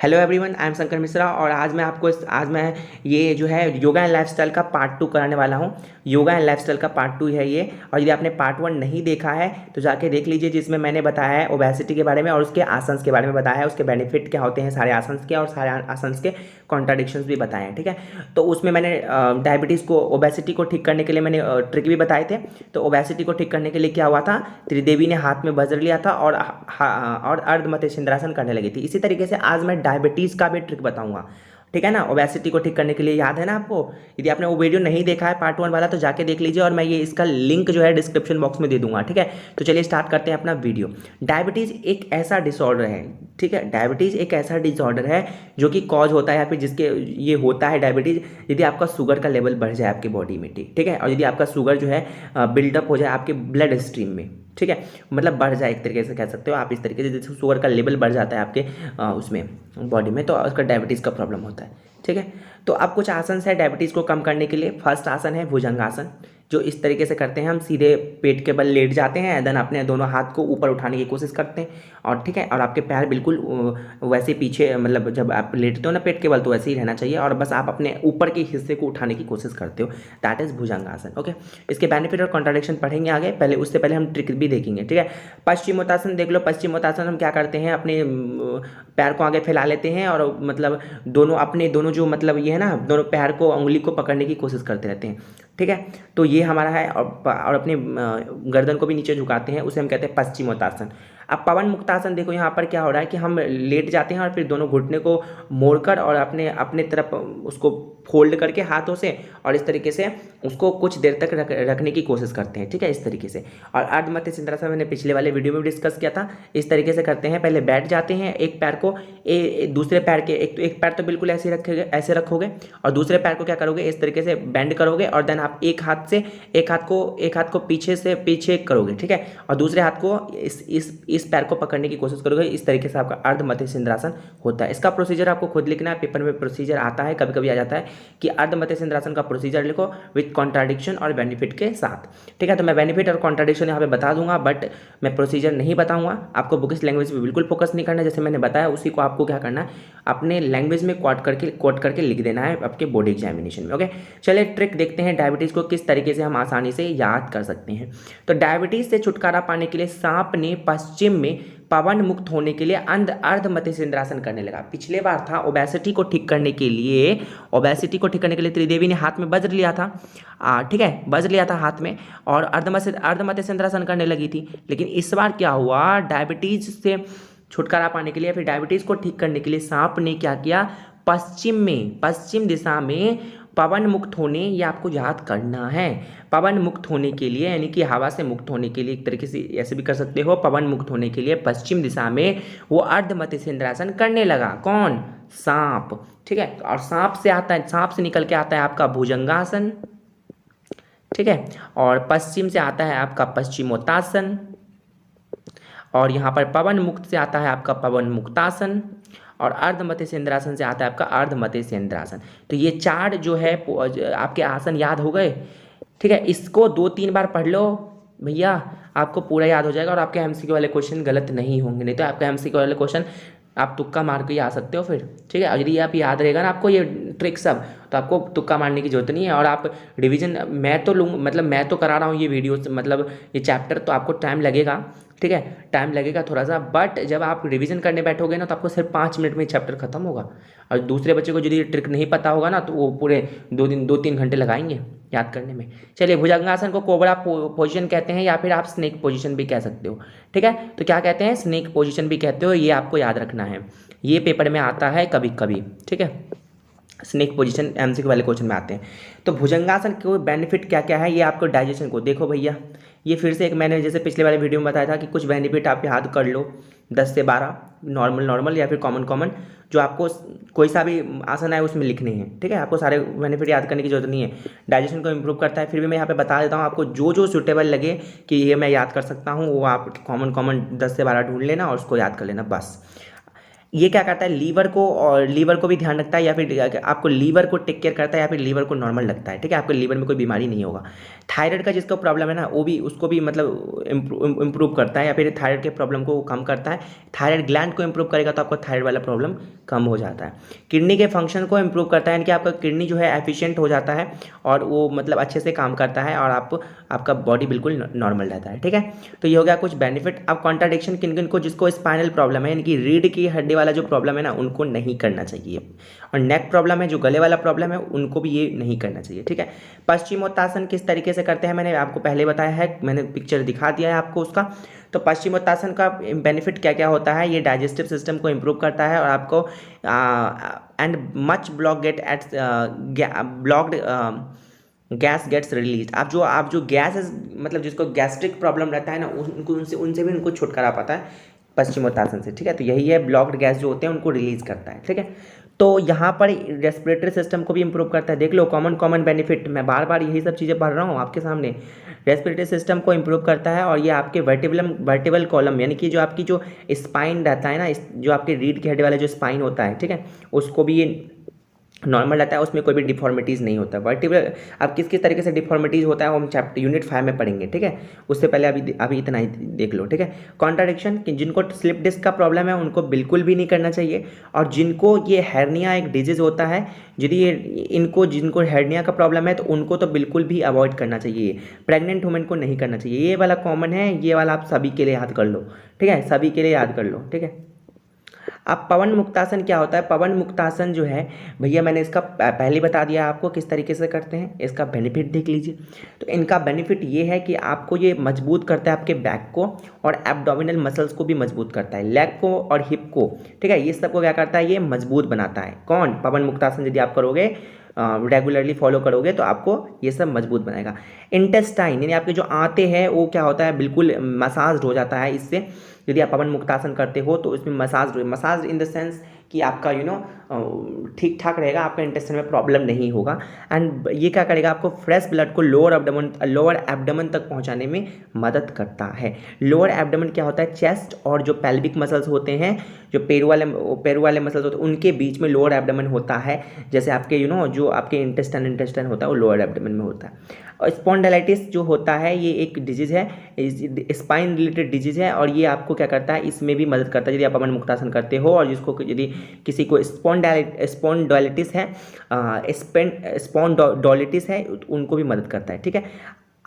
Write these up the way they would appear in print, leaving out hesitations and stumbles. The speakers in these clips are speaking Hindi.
Hello everyone, I am Shankar Mishra और आज मैं ये जो है योगा एंड लाइफस्टाइल का पार्ट 2 कराने वाला हूँ। योगा एंड लाइफस्टाइल का पार्ट 2 है ये। और यदि आपने पार्ट 1 नहीं देखा है तो जाके देख लीजिए, जिसमें मैंने बताया है ओबेसिटी के बारे में और उसके आसन्स के बारे में बताया है, उसके बेनिफिट क्या होते हैं सारे आसन्स के, और सारे आसन्स के कॉन्ट्राडिक्शंस भी बताए हैं। ठीक है, तो उसमें मैंने डायबिटीज़ को, ओबेसिटी को ठीक करने के लिए मैंने ट्रिक भी बताए थे। तो ओबेसिटी को ठीक करने के लिए क्या हुआ था, त्रिदेवी ने हाथ में वज्र लिया था और अर्धमतेश्वरासन करने लगी थी। इसी तरीके से आज मैं डायबिटीज़ का भी ट्रिक बताऊंगा। ठीक है ना, ओबेसिटी को ठीक करने के लिए याद है ना आपको। यदि आपने वो वीडियो नहीं देखा है पार्ट 1 वाला तो जाके देख लीजिए, और मैं ये इसका लिंक जो है डिस्क्रिप्शन बॉक्स में दे दूंगा। ठीक है, तो चलिए स्टार्ट करते हैं अपना वीडियो। डायबिटीज़ एक ऐसा डिसऑर्डर है, ठीक है, डायबिटीज़ एक ऐसा डिसऑर्डर है जो कि कॉज होता है या फिर जिसके ये होता है डायबिटीज़ यदि आपका शुगर का लेवल बढ़ जाए आपकी बॉडी में। ठीक है, और यदि आपका शुगर जो है बिल्डअप हो जाए आपके ब्लड स्ट्रीम में। ठीक है, मतलब बढ़ जाए, एक तरीके से कह सकते हो आप इस तरीके से, जैसे शुगर का लेवल बढ़ जाता है आपके उसमें बॉडी में, तो उसका डायबिटीज़ का प्रॉब्लम होता है। ठीक है, तो अब कुछ आसन है डायबिटीज़ को कम करने के लिए। फर्स्ट आसन है भुजंगासन, जो इस तरीके से करते हैं, हम सीधे पेट के बल लेट जाते हैं, देन अपने दोनों हाथ को ऊपर उठाने की कोशिश करते हैं, और ठीक है, और आपके पैर बिल्कुल वैसे पीछे, मतलब जब आप लेटते हो ना पेट के बल तो वैसे ही रहना चाहिए, और बस आप अपने ऊपर के हिस्से को उठाने की कोशिश करते हो। That is bhujangasana. ओके, इसके बेनिफिट और कॉन्ट्राडिक्शन पढ़ेंगे आगे, पहले उससे पहले हम ट्रिक भी देखेंगे। ठीक है, पश्चिमोत्तासन देख लो। पश्चिमोत्तासन हम क्या करते हैं, अपने पैर को आगे फैला लेते हैं और मतलब दोनों जो मतलब ये है ना, दोनों पैर को, उंगली को पकड़ने की कोशिश करते रहते हैं। ठीक है, तो ये हमारा है, और अपने गर्दन को भी नीचे झुकाते हैं, उसे हम कहते हैं पश्चिमोत्तासन। अब पवन मुक्तासन देखो, यहाँ पर क्या हो रहा है कि हम लेट जाते हैं और फिर दोनों घुटने को मोड़कर और अपने अपने तरफ उसको फोल्ड करके हाथों से, और इस तरीके से उसको कुछ देर तक रखने की कोशिश करते हैं। ठीक है, इस तरीके से। और अर्धमध्यसेंद्रासन मैंने पिछले वाले वीडियो में भी डिस्कस किया था। इस तरीके से करते हैं, पहले बैठ जाते हैं, एक पैर को दूसरे पैर के, एक पैर तो बिल्कुल ऐसे रखोगे, और दूसरे पैर को क्या करोगे, इस तरीके से बेंड करोगे, और देन आप एक हाथ को पीछे करोगे। ठीक है, और दूसरे हाथ को इस पैर को पकड़ने की कोशिश करोगे। इस तरीके से आपका अर्धमध्यसेंद्रासन होता है। इसका प्रोसीजर आपको खुद लिखना है, पेपर में प्रोसीजर आता है, कभी कभी आ जाता है कि अर्धमध्यसेंद्रासन का प्रोसीजर लिखो विद कॉन्ट्राडिक्शन और बेनिफिट के साथ। ठीक है, तो मैं बेनिफिट और कॉन्ट्राडिक्शन यहाँ पे बता दूंगा, बट मैं प्रोसीजर नहीं बताऊंगा। आपको बुकिश लैंग्वेज पे बिल्कुल फोकस नहीं करना है, जैसे मैंने बताया उसी को आपको क्या करना है, अपने लैंग्वेज में कोट करके लिख देना है आपके बोर्ड एग्जामिनेशन में। ओके, चलिए ट्रिक देखते हैं डायबिटीज़ को किस तरीके से हम आसानी से याद कर सकते हैं। तो डायबिटीज़ से छुटकारा पाने के लिए सांप ने पश्चिम में पवन मुक्त होने के लिए अर्धमध्यसेंद्रासन करने लगा। पिछले बार था ओबेसिटी को ठीक करने के लिए त्रिदेवी ने हाथ में वज्र लिया था, ठीक है, वज्र लिया था हाथ में, और अर्धमध्यसेंद्रासन करने लगी थी। लेकिन इस बार क्या हुआ, डायबिटीज से छुटकारा पाने के लिए, फिर डायबिटीज को ठीक करने के लिए सांप ने क्या किया, पश्चिम दिशा में पवन मुक्त होने, ये आपको याद करना है, पवन मुक्त होने के लिए, यानी कि हवा से मुक्त होने के लिए, एक तरीके से ऐसे भी कर सकते हो, पवन मुक्त होने के लिए पश्चिम दिशा में वो अर्धमध्यसेंद्रासन करने लगा। कौन, सांप। ठीक है, और सांप से निकल के आता है आपका भुजंगासन। ठीक है, और पश्चिम से आता है आपका पश्चिमोत्तासन, और यहाँ पर पवन मुक्त से आता है आपका पवन मुक्तासन, और अर्धमध्यसेंद्रासन से आता है आपका अर्धमध्यसेंद्रासन। तो ये चार जो है आपके आसन याद हो गए। ठीक है, इसको 2-3 बार पढ़ लो भैया, आपको पूरा याद हो जाएगा, और आपके एमसीक्यू वाले क्वेश्चन गलत नहीं होंगे। नहीं तो आपके एमसीक्यू वाले क्वेश्चन आप तुक्का मार के ही आ सकते हो फिर। ठीक है, यदि आप याद रहेगा ना आपको ये ट्रिक सब, तो आपको तुक्का मारने की जरूरत नहीं है। और आप रिवीजन मैं तो करा रहा हूँ ये वीडियो, मतलब ये चैप्टर, तो आपको टाइम लगेगा। ठीक है, टाइम लगेगा थोड़ा सा, बट जब आप रिवीजन करने बैठोगे ना तो आपको सिर्फ 5 मिनट में चैप्टर खत्म होगा। और दूसरे बच्चे को यदि ये ट्रिक नहीं पता होगा ना तो वो पूरे 2-3 घंटे लगाएंगे याद करने में। चलिए, भुजंगासन को कोबरा पोजीशन कहते हैं, या फिर आप स्नेक पोजीशन भी कह सकते हो। ठीक है, तो क्या कहते हैं, स्नेक पोजीशन भी कहते हो, ये आपको याद रखना है, ये पेपर में आता है कभी कभी। ठीक है, स्नेक पोजीशन एमसीक्यू वाले क्वेश्चन में आते हैं। तो भुजंगासन के बेनिफिट क्या क्या है, ये आपको डाइजेशन को देखो भैया, ये फिर से एक मैंने जैसे पिछले वाले वीडियो में बताया था कि कुछ बेनिफिट आप याद कर लो, 10 से 12 नॉर्मल या फिर कॉमन, जो आपको कोई सा भी आसन है उसमें लिखने हैं। ठीक है, आपको सारे बेनिफिट याद करने की जरूरत नहीं है। डाइजेशन को इंप्रूव करता है, फिर भी मैं यहाँ पे बता देता हूँ आपको, जो सूटेबल लगे कि ये मैं याद कर सकता हूँ, वो आप कॉमन 10 से 12 ढूंढ लेना और उसको याद कर लेना बस। ये क्या करता है, लीवर को, और लीवर को भी ध्यान रखता है, या फिर आपको लीवर को टेक केयर करता है, या फिर लीवर को नॉर्मल रखता है, ठीक है, आपके लीवर में कोई बीमारी नहीं होगा। थायराइड का जिसको प्रॉब्लम है ना, वो भी, उसको भी मतलब इम्प्रूव करता है, या फिर थायराइड के प्रॉब्लम को कम करता है। थायराइड ग्लैंड को इम्प्रूव करेगा तो आपको थायराइड वाला प्रॉब्लम कम हो जाता है। किडनी के फंक्शन को इम्प्रूव करता है, यानी कि आपका किडनी जो है एफिशिएंट हो जाता है, और वो मतलब अच्छे से काम करता है, और आपका बॉडी बिल्कुल नॉर्मल रहता है, ठीक है। तो ये हो गया कुछ बेनिफिट। अब कॉन्ट्राडिक्शन किन किन को, जिसको स्पाइनल प्रॉब्लम है, यानी कि रीढ़ की हड्डी वाला जो प्रॉब्लम है ना, उनको नहीं करना चाहिए। और नेक प्रॉब्लम है, जो गले वाला प्रॉब्लम है, उनको भी ये नहीं करना चाहिए, ठीक है। पश्चिमोत्तासन किस तरीके से करते हैं, मैंने आपको पहले बताया है, मैंने पिक्चर दिखा दिया है आपको उसका। तो पश्चिमोत्तासन का बेनिफिट क्या क्या होता है, ये डाइजेस्टिव सिस्टम को इम्प्रूव करता है, और आपको and much block get at blocked gas gets release. आप जो गैस, मतलब जिसको गैस्ट्रिक प्रॉब्लम रहता है ना, उनको उनसे भी उनको छुटकारा पाता है पश्चिमोत्तासन से, ठीक है। तो यही है, ब्लॉक्ड गैस जो होते हैं उनको रिलीज करता है, ठीक है। तो यहाँ पर रेस्पिरेटरी सिस्टम को भी इंप्रूव करता है। देख लो, कॉमन बेनिफिट, मैं बार बार यही सब चीज़ें पढ़ रहा हूँ आपके सामने। रेस्पिरेटरी सिस्टम को इंप्रूव करता है, और ये आपके वर्टिबल कॉलम, यानी कि जो आपकी जो स्पाइन रहता है ना, जो आपके रीढ़ की हड्डी वाला जो स्पाइन होता है, ठीक है, उसको भी ये नॉर्मल रहता है, उसमें कोई भी डिफॉर्मिटीज़ नहीं होता। वर्टिब्रल, अब किस किस तरीके से डिफॉर्मिटीज़ होता है वो हम चैप्टर यूनिट 5 में पढ़ेंगे, ठीक है। उससे पहले अभी इतना ही देख लो, ठीक है। कॉन्ट्राडिक्शन, जिनको स्लिप डिस्क का प्रॉब्लम है उनको बिल्कुल भी नहीं करना चाहिए, और जिनको ये हेर्निया एक डिजीज़ होता है, यदि जिनको हेर्निया का प्रॉब्लम है तो उनको तो बिल्कुल भी अवॉइड करना चाहिए। प्रेग्नेंट वुमेन को नहीं करना चाहिए। ये वाला कॉमन है, ये वाला आप सभी के लिए याद कर लो, ठीक है, सभी के लिए याद कर लो, ठीक है। अब पवन मुक्तासन क्या होता है, पवन मुक्तासन जो है भैया, मैंने इसका पहले बता दिया आपको किस तरीके से करते हैं, इसका बेनिफिट देख लीजिए। तो इनका बेनिफिट ये है कि आपको ये मजबूत करता है आपके बैक को, और एब्डोमिनल मसल्स को भी मजबूत करता है, लेग को और हिप को, ठीक है, ये सबको क्या करता है, ये मजबूत बनाता है। कौन, पवन मुक्तासन यदि आप करोगे, रेगुलरली फॉलो करोगे तो आपको ये सब मजबूत बनाएगा। इंटेस्टाइन, यानी आपके जो आंतें हैं वो क्या होता है, बिल्कुल मसाज हो जाता है इससे। यदि आप पवन मुक्तासन करते हो तो इसमें मसाज इन द सेंस कि आपका ठीक ठाक रहेगा, आपका इंटेस्टाइन में प्रॉब्लम नहीं होगा। एंड ये क्या करेगा, आपको फ्रेश ब्लड को लोअर एब्डोमेन तक पहुंचाने में मदद करता है। लोअर एब्डोमेन क्या होता है, चेस्ट और जो पेल्विक मसल्स होते हैं, जो पैर वाले मसल्स होते हैं, उनके बीच में लोअर एब्डोमेन होता है। जैसे आपके जो आपके इंटेस्टाइन होता है वो लोअर एब्डोमेन में होता है। और स्पॉन्डाइलिटिस जो होता है, ये एक डिजीज़ है, स्पाइन रिलेटेड डिजीज़ है, और ये आपको क्या करता है, इसमें भी मदद करता है यदि आप पवन मुक्तासन करते हो। और जिसको यदि किसी को स्पॉन्डाइलिटिस है, स्पॉन्डोलिटिस है, उनको भी मदद करता है, ठीक है।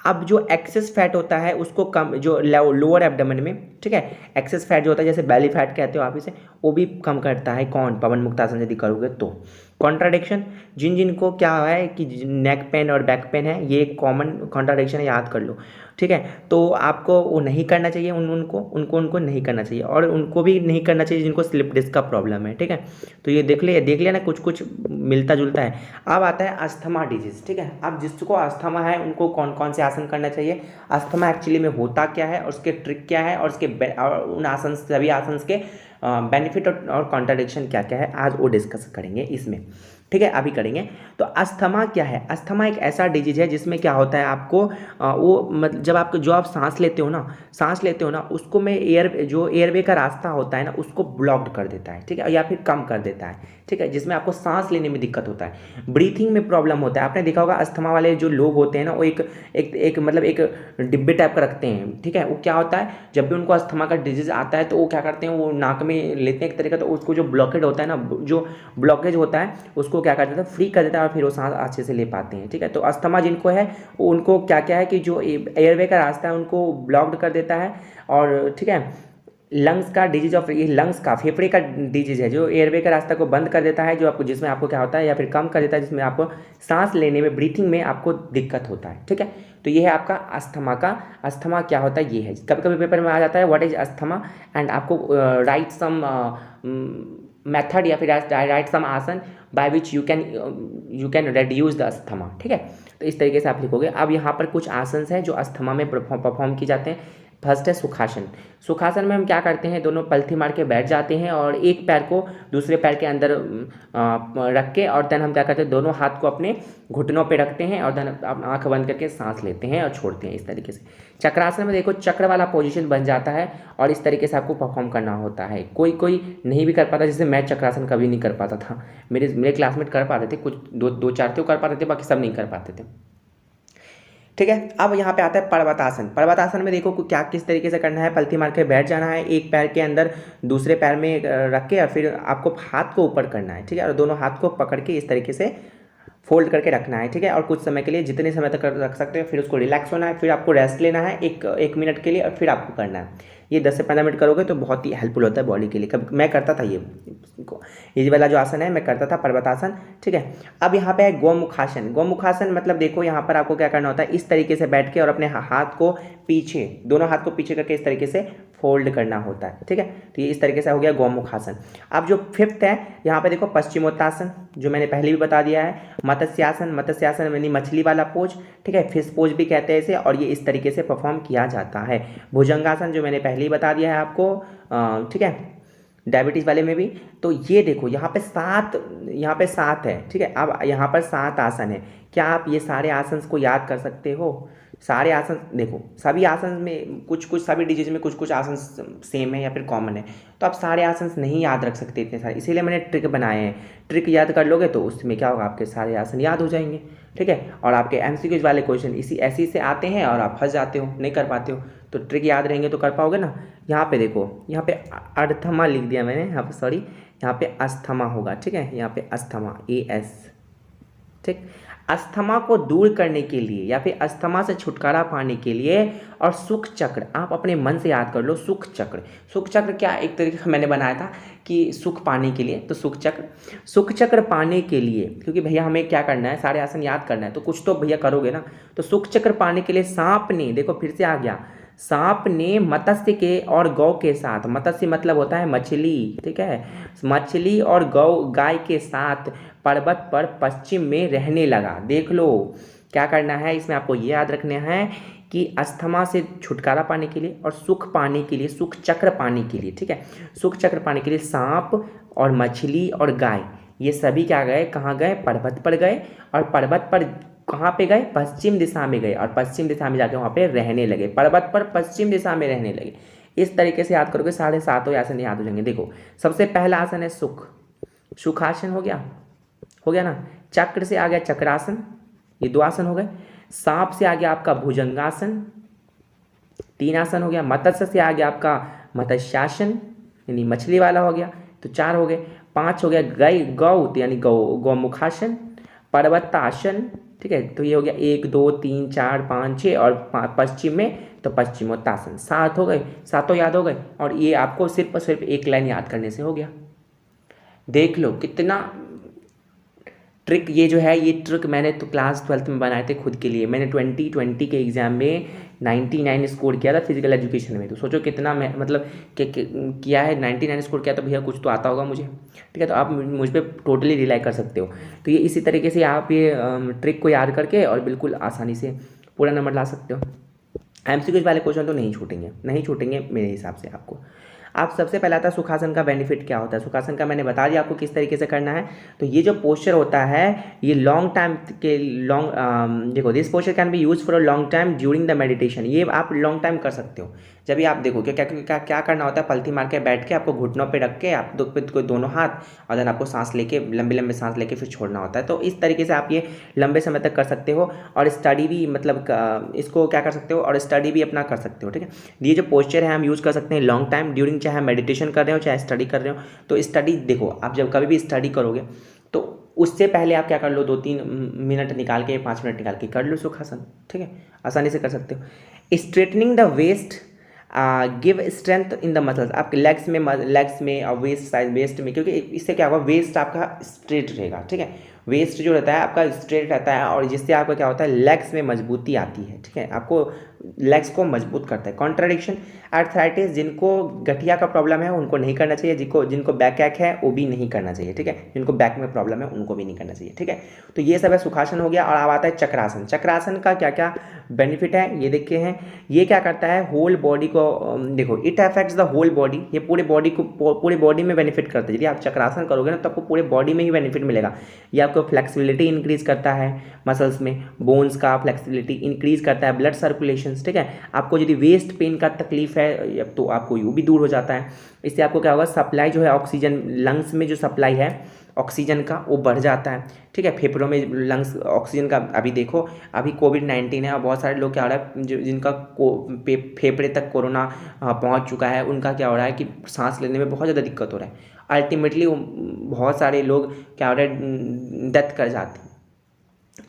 अब जो एक्सेस फैट होता है उसको कम, जो लोअर एब्डोमेन में, ठीक है, एक्सेस फैट जो होता है, जैसे बेली फैट कहते हो आप इसे, वो भी कम करता है। कौन, पवन मुक्तासन यदि करोगे तो। कॉन्ट्राडिक्शन, जिनको क्या है कि नेक पेन और बैक पेन है, ये कॉमन कॉन्ट्राडिक्शन है, याद कर लो, ठीक है। तो आपको वो नहीं करना चाहिए, उनको नहीं करना चाहिए, और उनको भी नहीं करना चाहिए जिनको स्लिप डिस्क का प्रॉब्लम है, ठीक है। तो ये देख लिया ना, कुछ मिलता जुलता है। अब आता है अस्थमा डिजीज, ठीक है। अब जिसको अस्थमा है उनको कौन कौन से आसन करना चाहिए, अस्थमा एक्चुअली में होता क्या है, और उसके ट्रिक क्या है, और उन आसन, सभी आसन के बेनिफिट और कॉन्ट्राडिक्शन क्या क्या है, आज वो डिस्कस करेंगे इसमें, ठीक है, अभी करेंगे। तो अस्थमा क्या है, अस्थमा एक ऐसा डिजीज है जिसमें क्या होता है, आपको वो मतलब जो आप सांस लेते हो ना, उसको में जो एयरवे का रास्ता होता है ना, उसको ब्लॉक्ड कर देता है, ठीक है, या फिर कम कर देता है, ठीक है, जिसमें आपको सांस लेने में दिक्कत होता है, ब्रीथिंग में प्रॉब्लम होता है। आपने देखा होगा अस्थमा वाले जो लोग होते हैं ना, वो एक मतलब एक डिब्बे टाइप का रखते हैं, ठीक है। वो क्या होता है, जब भी उनको अस्थमा का डिजीज आता है तो वो क्या करते हैं, वो नाक में लेते हैं एक तरीके, तो उसको जो ब्लॉकेज होता है ना, जो ब्लॉकेज होता है उसको क्या कर देता है, फ्री कर देता है, और फिर वो सांस अच्छे से ले पाते हैं, ठीक है। तो अस्थमा जिनको है उनको क्या क्या है कि जो एयरवे का रास्ता है उनको ब्लॉक्ड कर देता है, और ठीक है, लंग्स का डिजीज ऑफ, ये लंग्स का, फेफड़े का डिजीज है, जो एयरवे का रास्ता को बंद कर देता है, जिसमें आपको क्या होता है, या फिर कम कर देता है, जिसमें आपको सांस लेने में, ब्रीथिंग में आपको दिक्कत होता है, ठीक है। तो ये है आपका अस्थमा का। अस्थमा क्या होता है, ये है, कभी कभी पेपर में आ जाता है व्हाट इज अस्थमा, एंड आपको राइट सम मेथड, या फिर राइट सम आसन by which you can reduce the asthma, ठीक है। तो इस तरीके से आप लिखोगे। अब यहाँ पर कुछ आसन हैं जो अस्थमा में परफॉर्म किए जाते हैं। फर्स्ट है सुखासन। सुखासन में हम क्या करते हैं, दोनों पलथी मार के बैठ जाते हैं और एक पैर को दूसरे पैर के अंदर रख के और देन हम क्या करते हैं, दोनों हाथ को अपने घुटनों पे रखते हैं और देन आंख बंद करके सांस लेते हैं और छोड़ते हैं इस तरीके से। चक्रासन में देखो चक्र वाला पोजीशन बन जाता है और इस तरीके से आपको परफॉर्म करना होता है। कोई कोई नहीं भी कर पाता, जैसे मैं चक्रासन कभी नहीं कर पाता था, मेरे क्लासमेट कर पाते थे, कुछ दो चार तो कर पाते थे, बाकी सब नहीं कर पाते थे। ठीक है, अब यहाँ पे आता है पर्वतासन। पर्वतासन में देखो क्या किस तरीके से करना है, पलथी मार के बैठ जाना है, एक पैर के अंदर दूसरे पैर में रख के और फिर आपको हाथ को ऊपर करना है। ठीक है, और दोनों हाथ को पकड़ के इस तरीके से फोल्ड करके रखना है। ठीक है, और कुछ समय के लिए जितने समय तक रख सकते हो, फिर उसको रिलैक्स होना है, फिर आपको रेस्ट लेना है एक मिनट के लिए और फिर आपको करना है। ये 10 से 15 मिनट करोगे तो बहुत ही हेल्पफुल होता है बॉडी के लिए। कभी मैं करता था ये वाला जो आसन है मैं करता था, पर्वतासन। ठीक है, अब यहाँ पे है गोमुखासन। गोमुखासन मतलब देखो यहाँ पर आपको क्या करना होता है, इस तरीके से बैठ के और अपने हाथ को पीछे, दोनों हाथ को पीछे करके इस तरीके से फोल्ड करना होता है। ठीक है, तो ये इस तरीके से हो गया गोमुखासन। अब जो फिफ्थ है यहाँ पे देखो पश्चिमोत्तासन, जो मैंने पहले भी बता दिया है। मत्स्यासन, मत्स्यासन यानी मछली वाला पोज। ठीक है, फिश पोज भी कहते हैं इसे, और ये इस तरीके से परफॉर्म किया जाता है। भुजंगासन जो मैंने पहले ही बता दिया है आपको, ठीक है, डायबिटीज़ वाले में भी। तो ये देखो यहाँ पे 7 है। ठीक है, अब यहाँ पर 7 आसन है। क्या आप ये सारे आसन को याद कर सकते हो? सारे आसन देखो, सभी आसन में कुछ सभी डिजीज में कुछ आसन सेम है या फिर कॉमन है, तो आप सारे आसन नहीं याद रख सकते इतने सारे, इसीलिए मैंने ट्रिक बनाए हैं। ट्रिक याद कर लोगे तो उसमें क्या होगा, आपके सारे आसन याद हो जाएंगे। ठीक है, और आपके MCQs वाले क्वेश्चन ऐसी से आते हैं और आप फंस जाते हो, नहीं कर पाते हो, तो ट्रिक याद रहेंगे तो कर पाओगे ना। यहाँ पे देखो, यहाँ पे अर्थमा लिख दिया मैंने, यहाँ पे सॉरी, यहाँ पे अस्थमा होगा। ठीक है, यहाँ पे अस्थमा AS। ठीक, अस्थमा को दूर करने के लिए या फिर अस्थमा से छुटकारा पाने के लिए, और सुख चक्र आप अपने मन से याद कर लो। सुख चक्र क्या, एक तरीके का मैंने बनाया था कि सुख पाने के लिए, तो सुख चक्र पाने के लिए, क्योंकि भैया हमें क्या करना है, सारे आसन याद करना है, तो कुछ तो भैया करोगे ना। तो सुख चक्र पाने के लिए सांप ने, देखो फिर से आ गया, सांप ने मत्स्य के और गौ के साथ, मत्स्य मतलब होता है मछली। ठीक है, मछली और गाय के साथ पर्वत पर पश्चिम में रहने लगा। देख लो क्या करना है इसमें, आपको ये याद रखना है कि अस्थमा से छुटकारा पाने के लिए और सुख पाने के लिए, सुख चक्र पाने के लिए। ठीक है, सुख चक्र पाने के लिए सांप और मछली और गाय ये सभी क्या गए, कहाँ गए, पर्वत पर गए, और पर्वत पर कहाँ पे गए, पश्चिम दिशा में गए, और पश्चिम दिशा में जाके वहाँ पे रहने लगे, पर्वत पर पश्चिम दिशा में रहने लगे। इस तरीके से याद करोगे, 7.5 आसन याद हो जाएंगे। देखो सबसे पहला आसन है सुखासन, हो गया ना। चक्र से आ गया चक्रासन, ये 2 आसन हो गए। सांप से आ गया आपका भुजंगासन, 3 आसन हो गया। मत्स्य से आ गया आपका मत्स्यासन यानी मछली वाला हो गया, तो 4 हो गए। 5 हो गया गौ यानी गौमुखासन, पर्वतासन। ठीक है, तो ये हो गया 1 2 3 4 5 6, और पश्चिम में तो पश्चिमोत्तासन। 7 हो गए, 7 याद हो गए, और ये आपको सिर्फ और सिर्फ एक लाइन याद करने से हो गया। देख लो कितना ट्रिक, ये जो है ये ट्रिक मैंने तो क्लास 12th में बनाए थे खुद के लिए। मैंने 2020 के एग्ज़ाम में 99 स्कोर किया था फिजिकल एजुकेशन में, तो सोचो कितना मैं मतलब किया है, 99 स्कोर किया, तो भैया कुछ तो आता होगा मुझे। ठीक है, तो आप मुझ पर टोटली रिलाई कर सकते हो। तो ये इसी तरीके से आप ये ट्रिक को याद करके और बिल्कुल आसानी से पूरा नंबर ला सकते हो। MCQs वाले क्वेश्चन तो नहीं छूटेंगे मेरे हिसाब से आपको। आप सबसे पहला था सुखासन का बेनिफिट क्या होता है। सुखासन का मैंने बता दिया आपको किस तरीके से करना है। तो ये जो पोस्चर होता है ये देखो, this posture can be use for a long time during the meditation. ये आप लॉन्ग टाइम कर सकते हो। जब भी आप देखो क्या करना होता है, पलथी मार के बैठ के आपको घुटनों पे रख के आप दोनों हाथ, और देन आपको सांस लेके लंबे सांस लेके फिर छोड़ना होता है। तो इस तरीके से आप ये लंबे समय तक कर सकते हो, और स्टडी भी मतलब इसको क्या कर सकते हो, और स्टडी भी अपना कर सकते हो। ठीक है, ये जो पोस्चर है हम यूज़ कर सकते हैं लॉन्ग टाइम ड्यूरिंग, चाहे मेडिटेशन कर रहे हो चाहे स्टडी कर रहे हो। तो स्टडी देखो, आप जब कभी भी स्टडी करोगे तो उससे पहले आप क्या कर लो, 2-3 मिनट निकाल के, 5 मिनट निकाल के कर लो सुखासन। ठीक है, आसानी से कर सकते हो। Straightening the waist give strength in the muscles, आपके लेग्स में और वेस्ट में, क्योंकि इससे क्या होगा, वेस्ट आपका स्ट्रेट रहेगा। ठीक है, वेस्ट जो रहता है आपका स्ट्रेट रहता है और जिससे आपका क्या होता है लेग्स में मजबूती आती है, ठीक है, आपको लेग्स को मजबूत करता है। कॉन्ट्राडिक्शन, आर्थराइटिस, जिनको गठिया का प्रॉब्लम है उनको नहीं करना चाहिए, जिनको जिनको बैक एक है वो भी नहीं करना चाहिए, ठीक है, जिनको बैक में प्रॉब्लम है उनको भी नहीं करना चाहिए, ठीक है। तो ये सब है सुखासन हो गया। और अब आता है चक्रासन। चक्रासन का क्या क्या बेनिफिट है ये देखते हैं। ये क्या करता है, होल बॉडी को देखो, it affects the whole body, ये पूरे बॉडी को पूरे बॉडी में बेनिफिट करता है। यदि आप चक्रासन करोगे ना तो आपको पूरे बॉडी में ही बेनिफिट मिलेगा। ये आपको फ्लेक्सिबिलिटी इंक्रीज करता है, मसल्स में बोन्स का फ्लेक्सिबिलिटी इंक्रीज करता है, ब्लड सर्कुलेशन, ठीक है। आपको यदि वेस्ट पेन का तकलीफ है तो आपको वो भी दूर हो जाता है। इससे आपको क्या होगा, सप्लाई जो है ऑक्सीजन, लंग्स में जो सप्लाई है ऑक्सीजन का वो बढ़ जाता है, ठीक है। फेफड़ों में लंग्स ऑक्सीजन का, अभी देखो अभी कोविड-19 है और बहुत सारे लोग क्या हो रहा है जिनका फेफड़े तक कोरोना पहुंच चुका है, उनका क्या हो रहा है कि सांस लेने में बहुत ज़्यादा दिक्कत हो रहा है। अल्टीमेटली बहुत सारे लोग क्या हो रहा है, डेथ कर जाते हैं।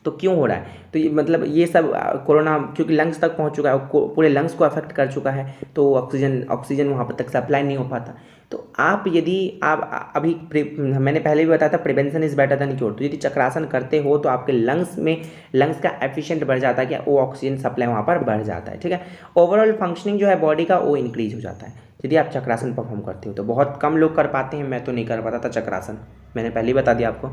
तो क्यों हो रहा है, तो ये मतलब ये सब कोरोना क्योंकि लंग्स तक पहुंच चुका है, पूरे लंग्स को अफेक्ट कर चुका है, तो ऑक्सीजन वहाँ पर तक सप्लाई नहीं हो पाता। तो आप यदि आप अभी मैंने पहले भी बताया था prevention is better than cure, तो यदि चक्रासन करते हो तो आपके लंग्स का एफिशिएंट बढ़ जाता है, कि वो ऑक्सीजन सप्लाई वहाँ पर बढ़ जाता है, ठीक है। ओवरऑल फंक्शनिंग जो है बॉडी का वो इंक्रीज हो जाता है यदि आप चक्रासन परफॉर्म करते हो। तो बहुत कम लोग कर पाते हैं, मैं तो नहीं कर पाता था चक्रासन, मैंने पहले ही बता दिया आपको।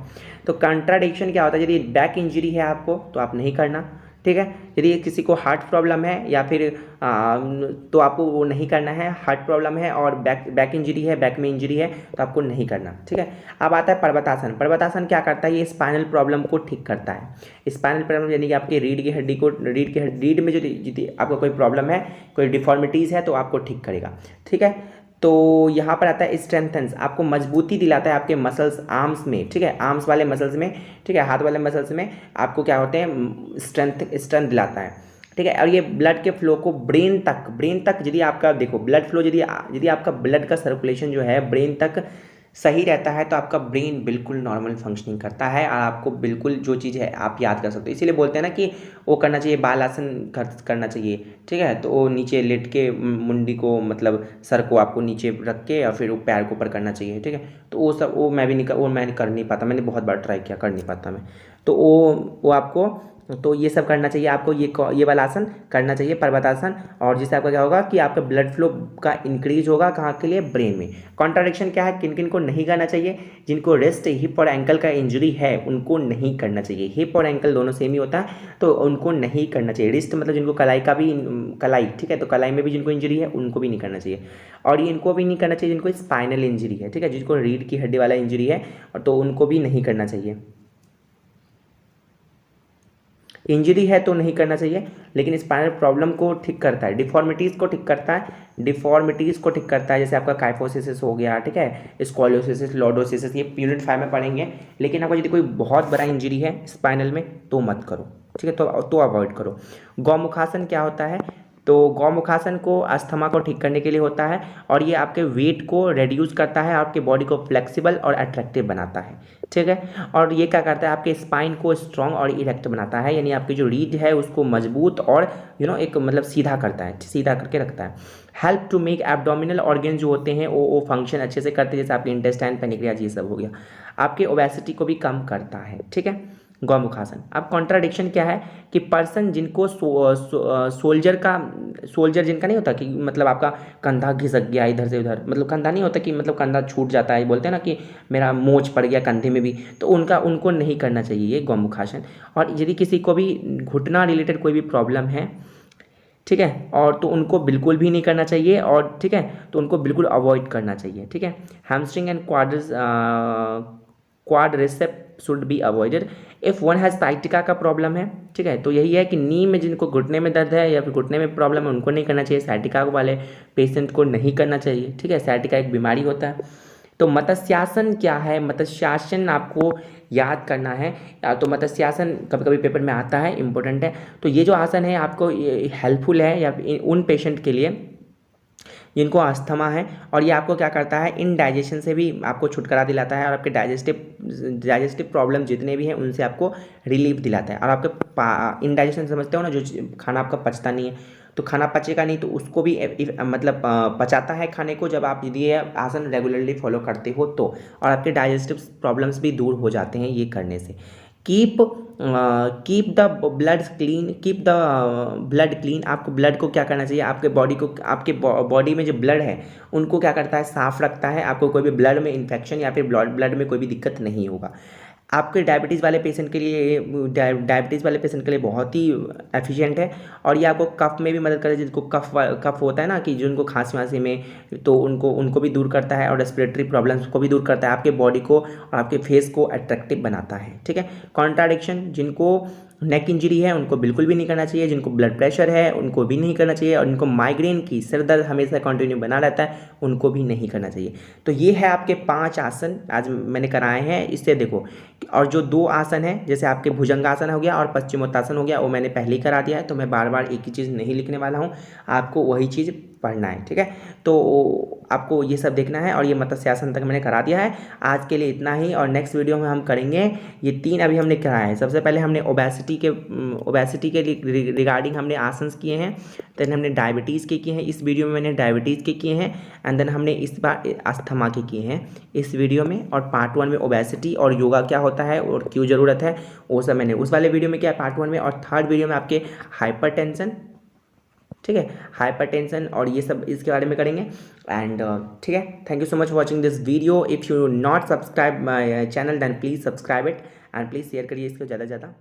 तो कंट्राडिक्शन क्या होता है, यदि बैक इंजरी है आपको तो आप नहीं करना, ठीक है। यदि किसी को हार्ट प्रॉब्लम है या फिर तो आपको वो नहीं करना है, हार्ट प्रॉब्लम है और बैक इंजरी है, बैक में इंजरी है तो आपको नहीं करना, ठीक है। अब आता है पर्वतासन। पर्वतासन क्या करता है, ये स्पाइनल प्रॉब्लम को ठीक करता है। स्पाइनल प्रॉब्लम यानी कि आपके रीढ़ में जो आपका कोई प्रॉब्लम है, कोई डिफॉर्मिटीज़ है तो आपको ठीक करेगा, ठीक है। तो यहाँ पर आता है स्ट्रेंथन्स, आपको मजबूती दिलाता है आपके मसल्स, आर्म्स में, ठीक है, आर्म्स वाले मसल्स में, ठीक है, हाथ वाले मसल्स में आपको क्या होते हैं, स्ट्रेंथ दिलाता है, ठीक है। और ये ब्लड के फ्लो को ब्रेन तक यदि आपका देखो ब्लड फ्लो, यदि आपका ब्लड का सर्कुलेशन जो है ब्रेन तक सही रहता है तो आपका ब्रेन बिल्कुल नॉर्मल फंक्शनिंग करता है और आपको बिल्कुल जो चीज़ है आप याद कर सकते हो। इसीलिए बोलते हैं ना कि वो करना चाहिए, बाल आसन करना चाहिए, ठीक है। तो वो नीचे लेट के मुंडी को मतलब सर को आपको नीचे रख के और फिर वो पैर को ऊपर करना चाहिए, ठीक है। तो वो सब मैं कर नहीं पाता, मैंने बहुत बार ट्राई किया, कर नहीं पाता मैं। तो वो आपको तो ये सब करना चाहिए आपको, ये वाला आसन करना चाहिए, पर्वतासन। और जिससे आपका क्या होगा कि आपका ब्लड फ्लो का इंक्रीज होगा, कहाँ के लिए, ब्रेन में। कॉन्ट्राडिक्शन क्या है, किन किन को नहीं करना चाहिए, जिनको रिस्ट, हिप और एंकल का इंजरी है उनको नहीं करना चाहिए। हिप और एंकल दोनों सेम ही होता है तो उनको नहीं करना चाहिए। रिस्ट मतलब जिनको कलाई, ठीक है, तो कलाई में भी जिनको इंजरी है उनको भी नहीं करना चाहिए। और ये इनको भी नहीं करना चाहिए जिनको स्पाइनल इंजरी है, ठीक है, जिनको रीढ़ की हड्डी वाला इंजरी है तो उनको भी नहीं करना चाहिए। इंजरी है तो नहीं करना चाहिए, लेकिन स्पाइनल प्रॉब्लम को ठीक करता है, डिफॉर्मिटीज़ को ठीक करता है, जैसे आपका काइफोसिस हो गया, ठीक है, स्कॉलियोसिस, लॉर्डोसिस, ये यूनिट 5 में पढ़ेंगे। लेकिन आपको यदि कोई बहुत बड़ा इंजरी है स्पाइनल में तो मत करो, ठीक है, तो अवॉइड करो। गौमुखासन क्या होता है, तो गौमुखासन को अस्थमा को ठीक करने के लिए होता है और ये आपके वेट को रिड्यूस करता है, आपके बॉडी को फ्लेक्सिबल और अट्रैक्टिव बनाता है, ठीक है। और ये क्या करता है, आपके स्पाइन को स्ट्रॉन्ग और इरेक्ट बनाता है, यानी आपकी जो रीढ़ है उसको मजबूत और एक मतलब सीधा करता है, सीधा करके रखता है। Help to make abdominal organ जो होते हैं वो फंक्शन अच्छे से करते हैं, जैसे आपके इंटेस्टाइन, पेनिक्रियाज, ये सब हो गया। आपके ओबेसिटी को भी कम करता है, ठीक है, गौमुखासन। अब कॉन्ट्राडिक्शन क्या है कि पर्सन जिनको सोल्जर जिनका नहीं होता कि मतलब आपका कंधा घिसक गया इधर से उधर, मतलब कंधा नहीं होता कि मतलब कंधा छूट जाता है, बोलते हैं ना कि मेरा मोच पड़ गया कंधे में भी, तो उनको नहीं करना चाहिए ये गौमुखासन। और यदि किसी को भी घुटना रिलेटेड कोई भी प्रॉब्लम है, ठीक है, और तो उनको बिल्कुल भी नहीं करना चाहिए, और ठीक है, तो उनको बिल्कुल अवॉइड करना चाहिए, ठीक है। Hamstring and quadriceps should be avoided if one has sciatica का प्रॉब्लम है, ठीक है। तो यही है कि नी में जिनको घुटने में दर्द है या फिर घुटने में प्रॉब्लम है उनको नहीं करना चाहिए, साइटिका वाले पेशेंट को नहीं करना चाहिए, ठीक है, साइटिका एक बीमारी होता है। तो मत्स्यासन क्या है, मत्स्यासन आपको याद करना है, तो मत्स्यासन कभी कभी पेपर में आता है, इंपॉर्टेंट है। तो ये जो आसन है आपको हेल्पफुल है या उन पेशेंट के लिए जिनको अस्थमा है, और ये आपको क्या करता है, इनडाइजेशन से भी आपको छुटकारा दिलाता है और आपके डाइजेस्टिव प्रॉब्लम जितने भी हैं उनसे आपको रिलीफ दिलाता है। और आपके इनडाइजेशन समझते हो ना, जो खाना आपका पचता नहीं है, तो खाना पचेगा नहीं, तो उसको भी मतलब पचाता है खाने को, जब आप यदि ये आसन रेगुलरली फॉलो करते हो तो, और आपके डाइजेस्टिव प्रॉब्लम्स भी दूर हो जाते हैं ये करने से। Keep the blood clean, keep the blood clean. आपको ब्लड को क्या करना चाहिए, आपके बॉडी को, आपके बॉडी में जो ब्लड है उनको क्या करता है, साफ रखता है। आपको कोई भी ब्लड में इन्फेक्शन या फिर ब्लड में कोई भी दिक्कत नहीं होगा। आपके डायबिटीज़ वाले पेशेंट के लिए, डायबिटीज़ वाले पेशेंट के लिए बहुत ही एफिशिएंट है। और ये आपको कफ में भी मदद करता है, जिनको कफ होता है ना, कि जिनको खांसी वांसी में, तो उनको भी दूर करता है, और रेस्पिरेटरी प्रॉब्लम्स को भी दूर करता है। आपके बॉडी को और आपके फेस को अट्रैक्टिव बनाता है, ठीक है। कॉन्ट्राडिक्शन, जिनको नेक इंजरी है उनको बिल्कुल भी नहीं करना चाहिए, जिनको ब्लड प्रेशर है उनको भी नहीं करना चाहिए, और जिनको माइग्रेन की सिर दर्द हमेशा कंटिन्यू बना रहता है उनको भी नहीं करना चाहिए। तो ये है आपके 5 आसन आज मैंने कराए हैं। इससे देखो, और जो 2 आसन है, जैसे आपके भुजंगासन हो गया और पश्चिमोत्तासन हो गया, वो मैंने पहले ही करा दिया है, तो मैं बार बार एक ही चीज़ नहीं लिखने वाला हूँ, आपको वही चीज़ पढ़ना है, ठीक है। तो आपको ये सब देखना है, और ये मत्स्यासन तक मैंने करा दिया है। आज के लिए इतना ही, और नेक्स्ट वीडियो में हम करेंगे ये 3 अभी हमने कराए हैं। सबसे पहले हमने ओबेसिटी के रिगार्डिंग हमने आसन किए हैं, देन हमने डायबिटीज़ के किए हैं, इस वीडियो में मैंने डायबिटीज़ के किए हैं, एंड देन हमने इस बार अस्थमा के किए हैं इस वीडियो में। और पार्ट 1 में ओबेसिटी और योगा क्या होता है और क्यों ज़रूरत है वो सब मैंने उस वाले वीडियो में किया पार्ट 1 में। और थर्ड वीडियो में आपके हाइपरटेंशन, ठीक है, हाइपरटेंशन और ये सब इसके बारे में करेंगे। एंड ठीक है, thank you so much for watching this video. If you not subscribe my channel then please subscribe it, and please share करिए इसको ज़्यादा से ज़्यादा।